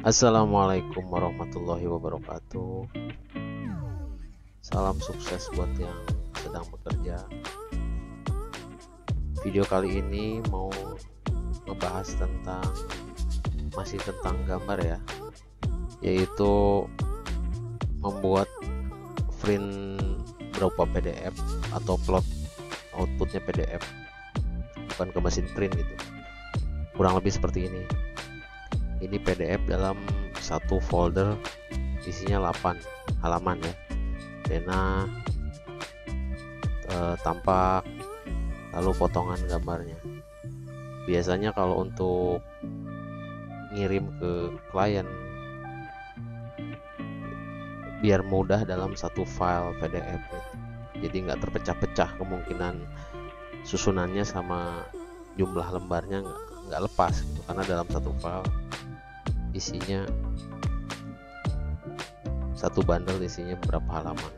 Assalamualaikum warahmatullahi wabarakatuh. Salam sukses buat yang sedang bekerja. Video kali ini mau ngebahas masih tentang gambar ya, yaitu membuat print berupa PDF atau plot outputnya PDF, bukan ke mesin print gitu. Kurang lebih seperti ini. Ini PDF dalam satu folder, isinya 8 halaman ya. Denah, tampak, lalu potongan gambarnya. Biasanya kalau untuk ngirim ke klien, biar mudah dalam satu file PDF gitu. Jadi nggak terpecah-pecah, kemungkinan susunannya sama jumlah lembarnya nggak lepas gitu. Karena dalam satu file isinya satu bundle, isinya berapa halaman.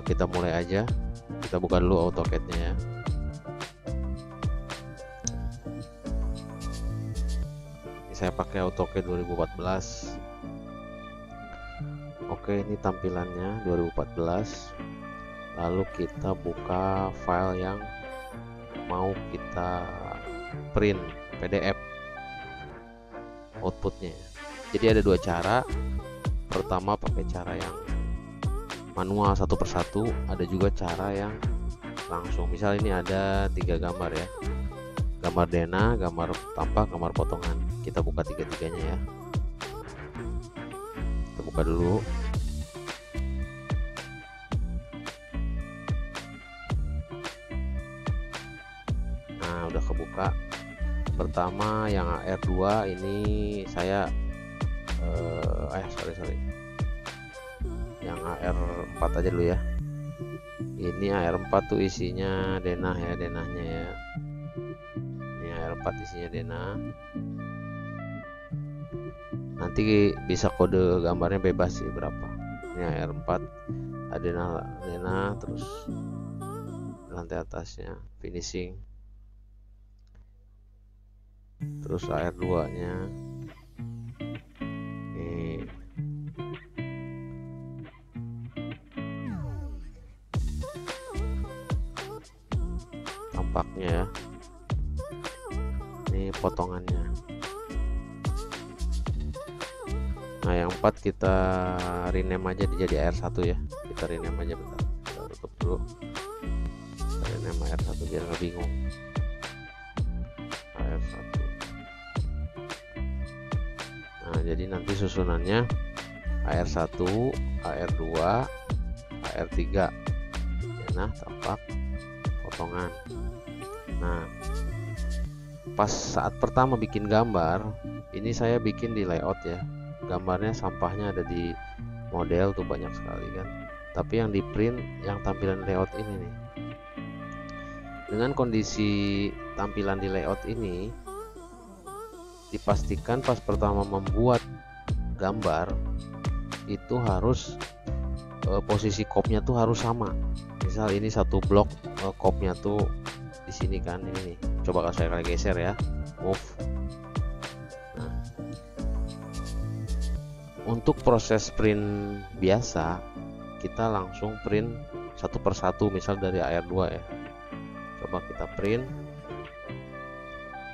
Kita mulai aja. Kita buka dulu AutoCAD-nya ya. Ini saya pakai AutoCAD 2014. Oke, ini tampilannya 2014. Lalu kita buka file yang mau kita print PDF outputnya. Jadi ada dua cara. Pertama pakai cara yang manual satu persatu, ada juga cara yang langsung. Misal ini ada 3 gambar ya, gambar denah, gambar tampak, gambar potongan. Kita buka tiga-tiganya ya. Kita buka dulu. Nah, udah kebuka. Pertama yang AR2 ini saya sorry, yang AR4 aja dulu ya. Ini AR4 tuh isinya denah ya, denahnya ya. Ini AR4 isinya denah. Nanti bisa kode gambarnya bebas sih berapa. Ini AR4 ada denah, terus lantai atasnya finishing. Terus AR2 nya ini tampaknya ya, ini potongannya. Nah yang 4 kita rename aja jadi AR1 ya. Kita rename aja, bentar, kita tutup dulu. Kita rename AR1 biar nggak bingung. AR1. Nah, jadi nanti susunannya AR1, AR2, AR3. Nah, tampak, potongan. Nah, pas saat pertama bikin gambar, ini saya bikin di layout ya. Gambarnya sampahnya ada di model tuh banyak sekali kan. Tapi yang di print yang tampilan layout ini nih. Dengan kondisi tampilan di layout ini, dipastikan pas pertama membuat gambar itu harus posisi kopnya tuh harus sama. Misal ini satu blok, kopnya tuh di sini kan, ini nih. Coba kalau saya geser ya, move. Nah, untuk proses print biasa kita langsung print satu persatu, misal dari AR2 ya. Coba kita print.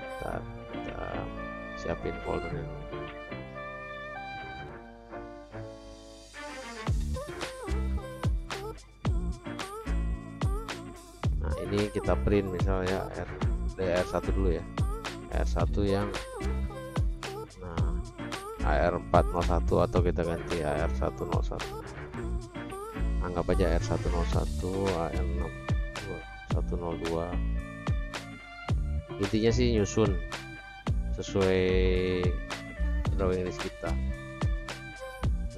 Kita siapin foldernya. Nah ini kita print misalnya AR1 dulu ya, AR1 yang AR401 atau kita ganti AR101. Anggap aja AR101, AR102. Intinya sih nyusun sesuai drawing list kita.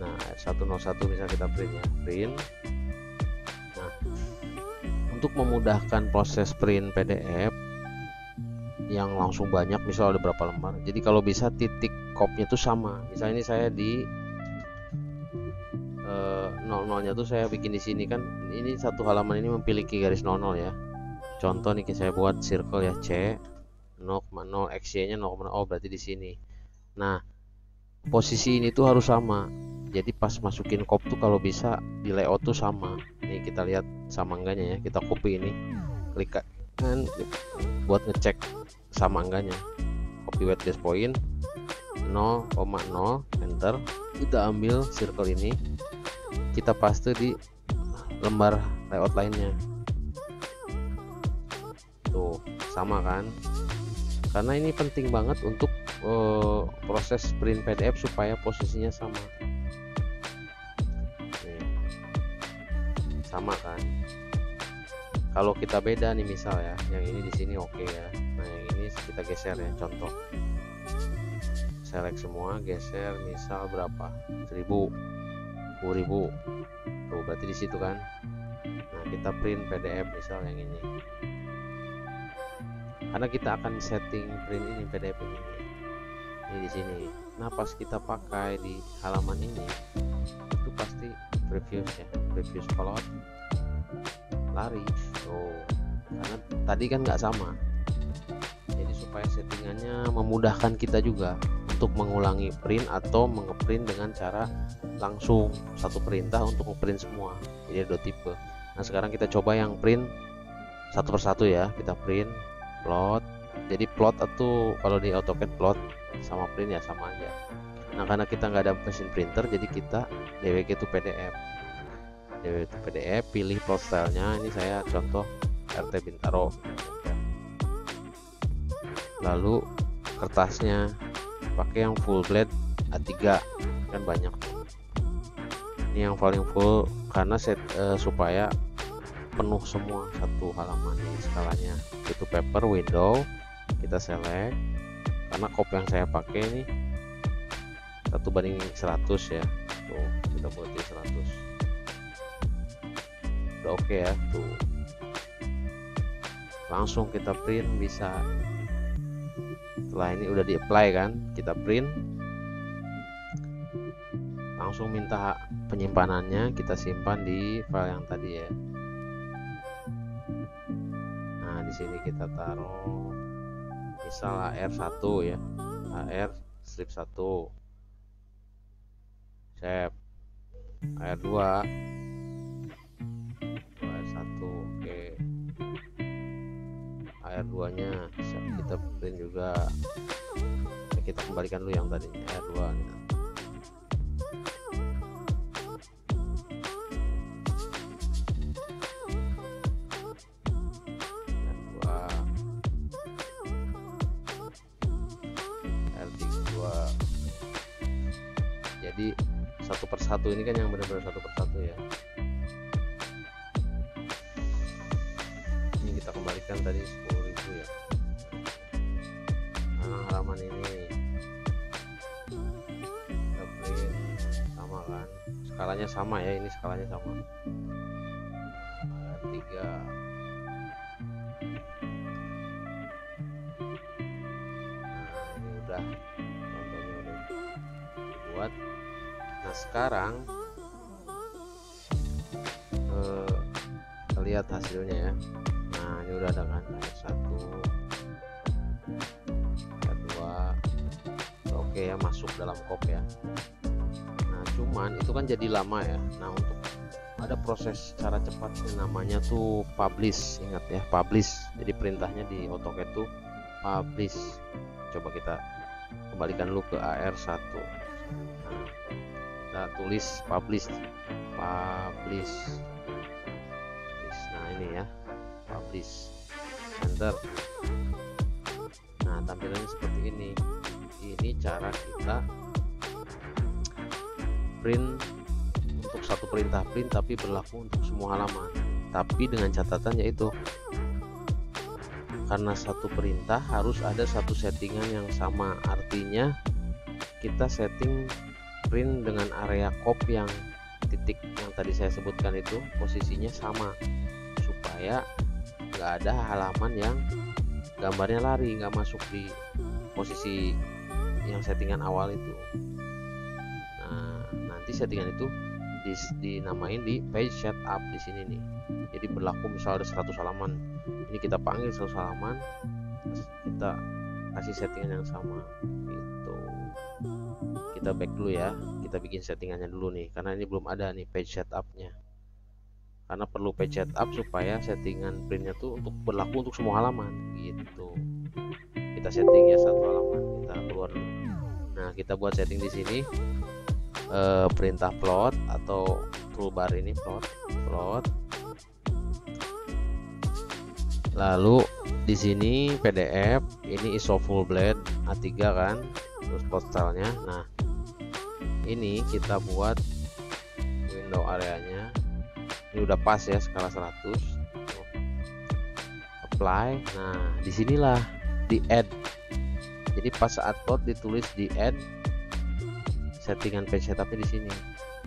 Nah AR101 misal kita print ya, print. Nah untuk memudahkan proses print PDF yang langsung banyak, misal ada berapa lembar, jadi kalau bisa titik kopnya tuh sama. Misalnya ini saya di 00-nya tuh saya bikin di sini kan, ini satu halaman ini memiliki garis 00 ya. Contoh nih saya buat circle ya, C 0,0, XY nya 0,0, oh berarti di sini. Nah, posisi ini tuh harus sama. Jadi pas masukin cop tuh kalau bisa di layout tuh sama. Nih kita lihat sama enggaknya ya. Kita copy ini, klik kan buat ngecek sama enggaknya. Copy weight base point 0,0, enter. Kita ambil circle ini, kita paste di lembar layout lainnya. Tuh sama kan, karena ini penting banget untuk proses print PDF supaya posisinya sama. Nih, sama kan. Kalau kita beda nih, misal ya, yang ini di sini oke ya. Nah, yang ini kita geser ya, contoh. Select semua, geser, misal berapa? 1000, 10.000. Tuh, berarti di situ kan. Nah, kita print PDF misal yang ini. Karena kita akan setting print ini PDF ini. Ini di sini. Nah, pas kita pakai di halaman ini, itu pasti previous ya, previous plot lari. Oh, karena tadi kan nggak sama. Jadi supaya settingannya memudahkan kita juga untuk mengulangi print atau mengeprint dengan cara langsung satu perintah untuk ngeprint semua. Jadi ada 2 tipe. Nah, sekarang kita coba yang print satu persatu ya. Kita print plot. Jadi plot atau kalau di AutoCAD plot sama print ya sama aja. Nah, karena kita nggak ada mesin printer, jadi kita DWG to PDF. DWG to PDF, pilih plot stylenya. Ini saya contoh RT Bintaro. Lalu kertasnya pakai yang full blade A3, kan banyak. Ini yang paling full karena supaya penuh semua satu halaman. Ini skalanya itu paper window, kita select. Karena cop yang saya pakai ini 1:100 ya. Tuh, kita buatin 100. Udah oke ya, tuh. Langsung kita print bisa. Setelah ini udah di apply kan, kita print. Langsung minta penyimpanannya, kita simpan di file yang tadi ya. Nah, di sini kita taruh misal AR1 ya. AR strip 1. Save. AR2. AR1, oke. AR2 nya kita print juga. Kita kembalikan dulu yang tadinya AR2 nya. Jadi satu persatu ini kan yang benar-benar satu persatu ya. Ini kita kembalikan tadi 10.000 ya. Nah, halaman ini kita print sama kan, skalanya sama ya, ini skalanya sama. 3. Nah, ini udah contohnya udah buat. Nah, sekarang kita lihat hasilnya ya. Nah, ini udah ada kan, AR1, AR2, oke ya, masuk dalam cop ya. Nah, cuman itu kan jadi lama ya. Nah, untuk ada proses cara cepatnya namanya tuh publish. Ingat ya, publish. Jadi perintahnya di AutoCAD tuh publish. Coba kita kembalikan dulu ke AR1. Nah, kita tulis publish. Nah, ini ya, publish, enter. Nah, tampilannya seperti ini. Ini cara kita print untuk satu perintah print, tapi berlaku untuk semua halaman. Tapi dengan catatan yaitu karena satu perintah harus ada satu settingan yang sama. Artinya kita setting print dengan area cop yang titik yang tadi saya sebutkan itu posisinya sama, supaya nggak ada halaman yang gambarnya lari, nggak masuk di posisi yang settingan awal itu. Nah, nanti settingan itu dinamain di page setup di sini nih. Jadi berlaku misal ada 100 halaman, ini kita panggil 100 halaman, kita kasih settingan yang sama gitu. kita back dulu ya, kita bikin settingannya dulu nih, karena ini belum ada nih page setupnya. Karena perlu page setup supaya settingan printnya tuh untuk berlaku untuk semua halaman gitu. Kita setting ya satu halaman, kita keluar dulu. Nah, kita buat setting di sini perintah plot atau toolbar ini plot. Lalu di sini PDF, ini ISO full blade A3 kan, terus plot stylenya. Nah, ini kita buat window areanya. Ini udah pas ya, skala 100. Apply. Nah, disinilah di add. Jadi pas saat plot ditulis di add, settingan page setupnya di sini.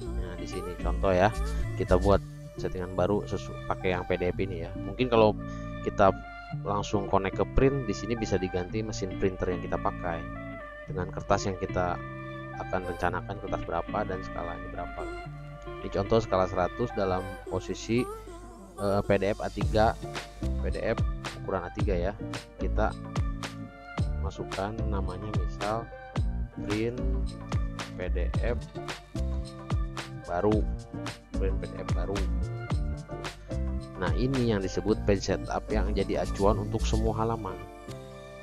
Nah, di sini contoh ya, kita buat settingan baru pakai yang PDF ini ya. Mungkin kalau kita langsung connect ke print, di sini bisa diganti mesin printer yang kita pakai dengan kertas yang kita akan rencanakan, kertas berapa dan skalanya berapa. Ini contoh skala 100 dalam posisi PDF A3, PDF ukuran A3 ya. Kita masukkan namanya misal print PDF baru, Nah, ini yang disebut page setup yang jadi acuan untuk semua halaman.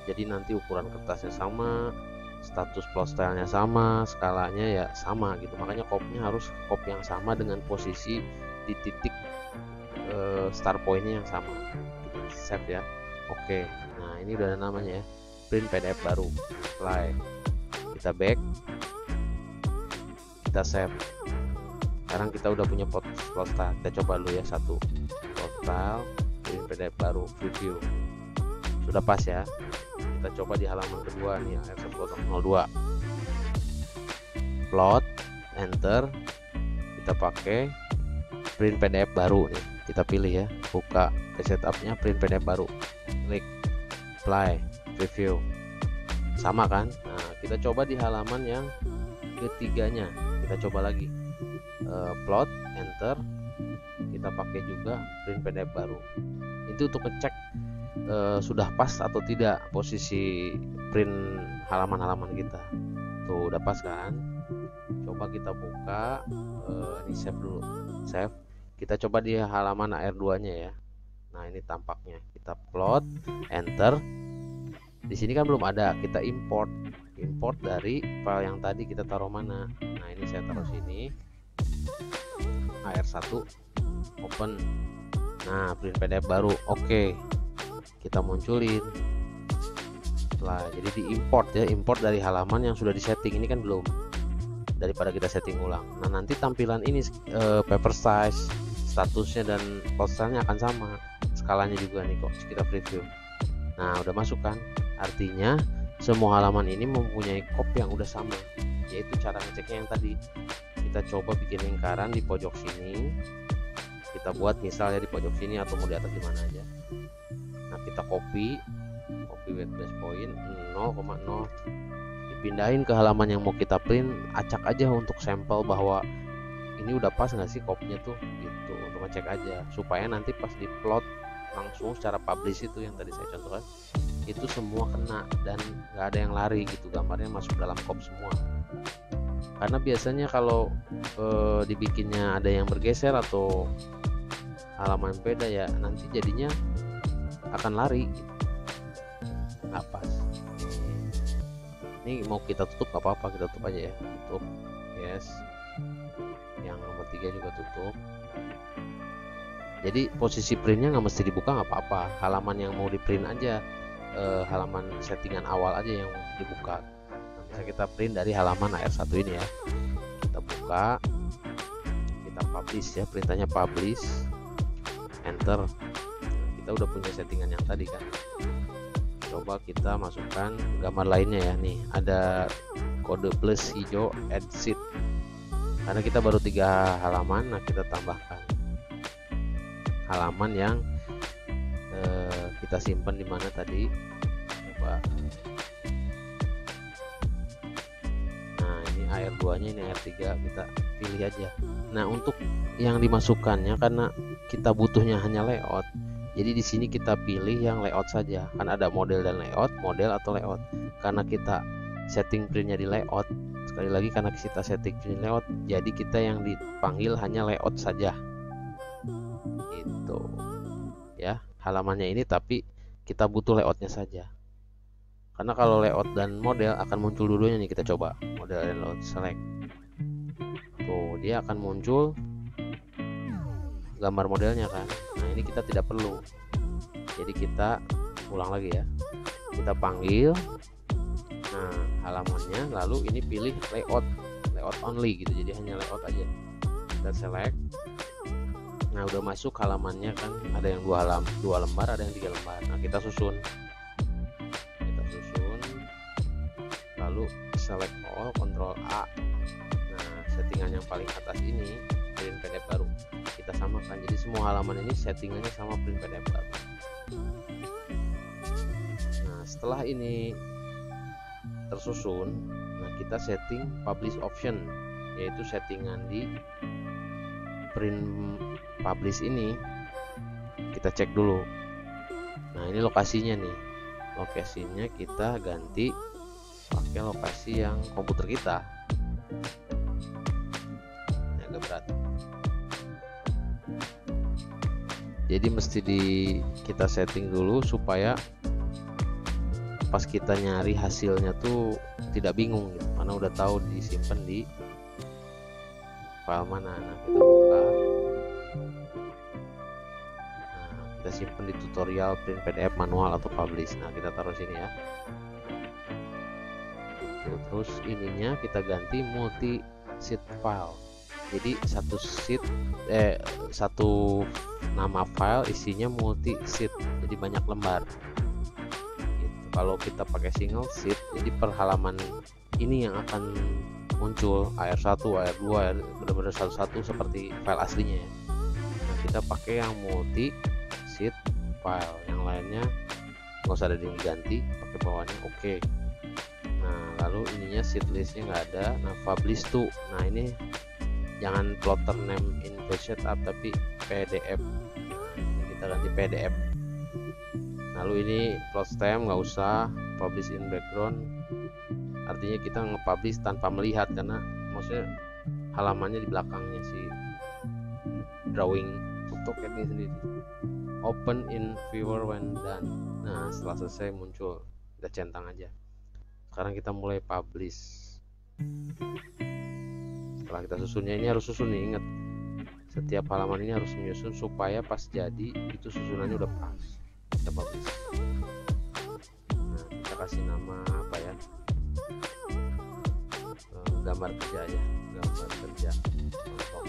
Jadi nanti ukuran kertasnya sama, status plot stylenya sama, skalanya ya sama gitu. Makanya kopnya harus kop yang sama dengan posisi di titik start pointnya yang sama. Kita save ya. Oke. Nah, ini udah ada namanya ya, print PDF baru. Apply. Kita back. Kita save. Sekarang kita udah punya plot style. Kita coba dulu ya, satu plot style, print PDF baru, preview. Sudah pas ya. Kita coba di halaman kedua nih, AR102. Plot, enter. Kita pakai print PDF baru nih. Kita pilih ya, buka page setupnya, print PDF baru. Klik apply, preview. Sama kan? Nah, kita coba di halaman yang ketiganya. Kita coba lagi. Plot, enter. Kita pakai juga print PDF baru. Itu untuk ngecek sudah pas atau tidak posisi print halaman-halaman kita. Tuh udah pas kan? Coba kita buka, ini save dulu. Save. Kita coba di halaman AR2 nya ya. Nah, ini tampaknya. Kita plot, enter. Di sini kan belum ada, kita import dari file yang tadi kita taruh mana. Nah, ini saya taruh sini. AR1 open. Nah, print PDF baru. Oke. Kita munculin. Jadi diimport ya, import dari halaman yang sudah disetting. Ini kan belum. Daripada kita setting ulang. Nah, nanti tampilan ini paper size, statusnya dan plot stylenya akan sama. Skalanya juga nih kok. Kita preview. Nah, udah masuk kan? Artinya semua halaman ini mempunyai kop yang udah sama. Yaitu cara ngeceknya yang tadi. Kita coba bikin lingkaran di pojok sini. Kita buat misalnya di pojok sini atau mau di atas di mana aja. Nah, kita copy weight base point 0,0, dipindahin ke halaman yang mau kita print. Acak aja untuk sampel bahwa ini udah pas nggak sih kopnya tuh, gitu, untuk ngecek aja supaya nanti pas di plot langsung secara publish itu yang tadi saya contohkan, itu semua kena dan nggak ada yang lari gitu, gambarnya masuk dalam kop semua. Karena biasanya kalau dibikinnya ada yang bergeser atau halaman beda ya, nanti jadinya akan lari gitu. Nggak pas. Ini mau kita tutup gak apa-apa, kita tutup aja ya. Tutup, yes. Yang nomor 3 juga tutup. Jadi posisi printnya nggak mesti dibuka, nggak apa-apa. Halaman yang mau di print aja, halaman settingan awal aja yang dibuka. Nah, bisa kita print dari halaman AR1 ini ya. Kita buka, kita publish ya, perintahnya publish, enter. Kita udah punya settingan yang tadi kan. Coba kita masukkan gambar lainnya ya. Nih ada kode plus hijau add sheet. Karena kita baru 3 halaman, nah kita tambahkan halaman yang kita simpan di mana tadi. Coba. Nah, ini AR2 nya, ini AR3, kita pilih aja. Nah, untuk yang dimasukkannya karena kita butuhnya hanya layout. Jadi di sini kita pilih yang layout saja. Kan ada model dan layout, model atau layout. Karena kita setting printnya di layout. Sekali lagi karena kita setting print layout, jadi kita yang dipanggil hanya layout saja gitu ya, halamannya ini tapi kita butuh layoutnya saja. Karena kalau layout dan model akan muncul dulunya nih, kita coba model dan layout select. Tuh, dia akan muncul gambar modelnya kan. Nah, ini kita tidak perlu. Jadi kita ulang lagi ya. Kita panggil. Nah, halamannya, lalu ini pilih layout only gitu. Jadi hanya layout aja. Kita select. Nah, udah masuk halamannya kan. Ada yang 2 lembar, ada yang 3 lembar. Nah, kita susun. Lalu select all, Ctrl A. Nah, settingan yang paling atas ini print PDF baru kita samakan, jadi semua halaman ini settingannya sama print PDF baru. Nah, setelah ini tersusun, nah kita setting publish option, yaitu settingan di print publish ini kita cek dulu. Nah, ini lokasinya nih, lokasinya kita ganti pakai lokasi yang komputer kita. Ini agak berat, jadi mesti kita setting dulu supaya pas kita nyari hasilnya tuh tidak bingung gitu, karena udah tahu disimpan di file mana. Nah, kita buka, nah, kita simpan di tutorial print PDF manual atau publish. Nah, kita taruh sini ya. Terus ininya kita ganti multi sheet file, jadi satu nama file isinya multi sheet, jadi banyak lembar gitu. Kalau kita pakai single sheet, jadi per halaman ini yang akan muncul AR1, AR2, benar-benar satu-satu seperti file aslinya ya. Nah, kita pakai yang multi sheet file, yang lainnya nggak usah ada yang diganti, pakai bawahnya oke. Nah, lalu ininya sheet listnya nggak ada. Nah, publish to, nah ini jangan plotter name in page setup tapi PDF. Nah, ini kita ganti PDF. Lalu ini plot stem nggak usah, publish in background, artinya kita nge-publish tanpa melihat, karena maksudnya halamannya di belakangnya si drawing AutoCAD-nya sendiri. Open in viewer when done. Nah, setelah selesai muncul, kita centang aja. Sekarang kita mulai publish. Setelah kita susunnya, ini harus susun nih, ingat setiap halaman ini harus menyusun supaya pas jadi itu susunannya udah pas. Kita publish. Nah, kita kasih nama apa ya, gambar kerja ya, gambar kerja contoh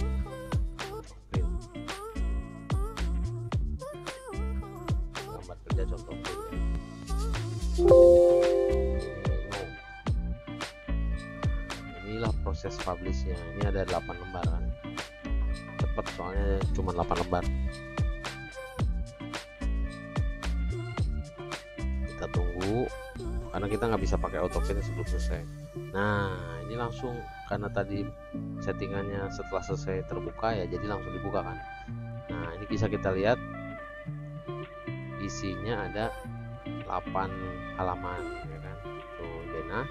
print, gambar kerja contoh print ya. Inilah proses publishnya. Ini ada 8 lembar kan, cepet soalnya cuma 8 lembar. Kita tunggu karena kita nggak bisa pakai AutoCAD sebelum selesai. Nah, ini langsung karena tadi settingannya setelah selesai terbuka ya, jadi langsung dibuka kan. Nah, ini bisa kita lihat isinya ada 8 halaman ya kan. Tuh, denah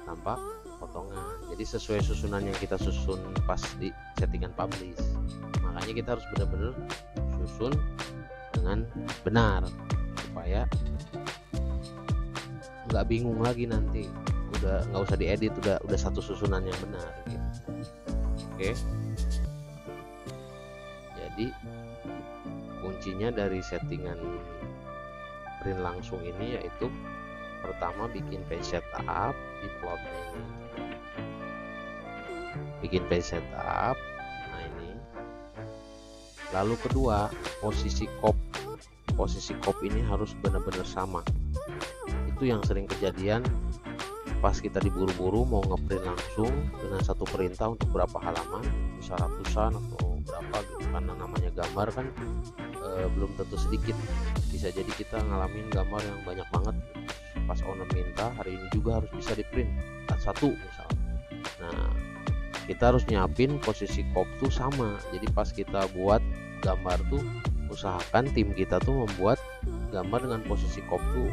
tampak potongan, jadi sesuai susunan yang kita susun pas di settingan publish. Makanya kita harus benar-benar susun dengan benar supaya nggak bingung lagi nanti, udah nggak usah diedit, udah satu susunan yang benar gitu. Oke, jadi kuncinya dari settingan print langsung ini yaitu pertama bikin page setup di plotnya ini, bikin page setup. Nah, ini lalu kedua posisi cop ini harus benar-benar sama. Itu yang sering kejadian pas kita diburu-buru mau ngeprint langsung dengan satu perintah untuk berapa halaman, bisa ratusan atau berapa gitu, karena namanya gambar kan belum tentu sedikit, bisa jadi kita ngalamin gambar yang banyak banget. Pas owner minta hari ini juga harus bisa di print satu misal. Nah, kita harus nyiapin posisi cop tuh sama, jadi pas kita buat gambar tuh usahakan tim kita tuh membuat gambar dengan posisi cop tuh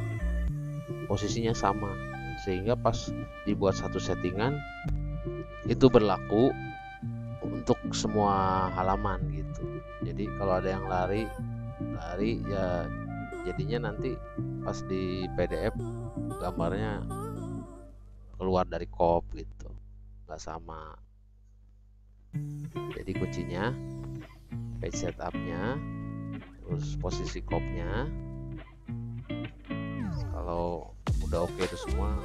posisinya sama. sehingga pas dibuat satu settingan itu berlaku untuk semua halaman gitu. Jadi kalau ada yang lari ya jadinya nanti pas di PDF gambarnya keluar dari kop gitu, nggak sama. Jadi kuncinya page setupnya, terus posisi kopnya. Kalau udah oke itu semua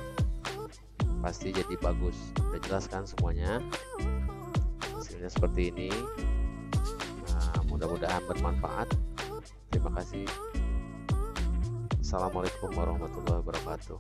pasti jadi bagus. Udah jelas kan semuanya, hasilnya seperti ini. Nah, mudah-mudahan bermanfaat. Terima kasih. Assalamualaikum warahmatullahi wabarakatuh.